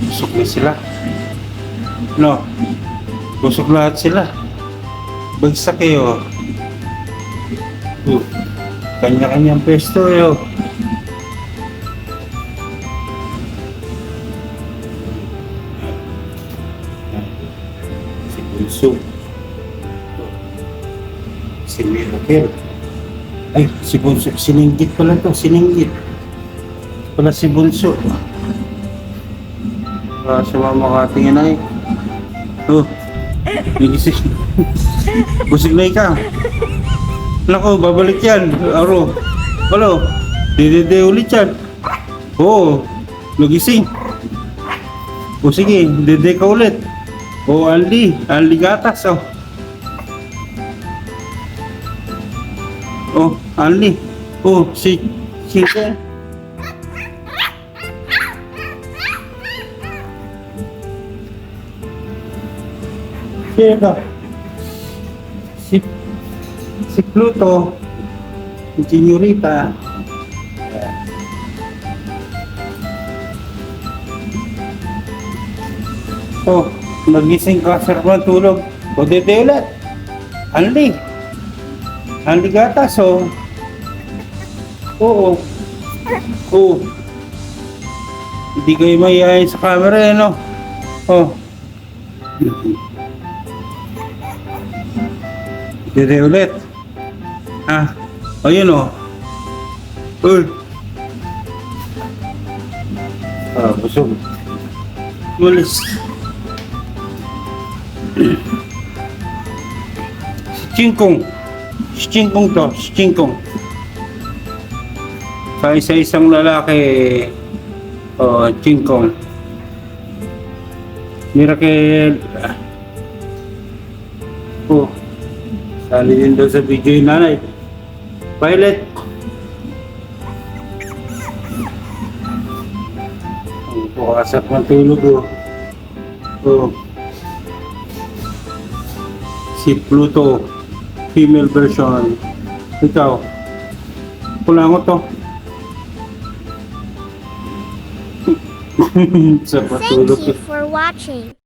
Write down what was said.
Busog na sila. No? Busog lahat sila. Bagsak kayo. Kanya-kanyang pesto yo. Si Bunso. Si Miracle. Ay, si Bunso. Sininggit pala to. Sininggit. Pala si Bunso. Sa mga makatingin ay. Oh. Nagising. Busog na ikaw. Nako, babalik yan. Aro. Halo. Dede ulit yan. Oo. Nagising. O sige, dede ka ulit. O Anli. Anli gatas. Oh. Oh, Anli. Oh, si Sino? Si Pluto, si Senyorita. Oh, nagising ka sa ng tulog. O dede ulit. Anli. Anli gatas, oh. Oo. Oo. Hindi kayo mayayain sa camera, eh, no? Oh. Dede ulit. Ah, ayun o. Uy. Ah, busog. Mulis. Si Chingkong. Si Chingkong to. Si Chingkong. Sa isa-isang lalaki. Oh, Chingkong. Miracle. Oh. Sali din daw sa video yung nanay. Violet. Ang pukasak ng tulog oh. Oh. Si Pluto. Female version. Ikaw. Kulangot to. Sa patulog. Thank you for watching.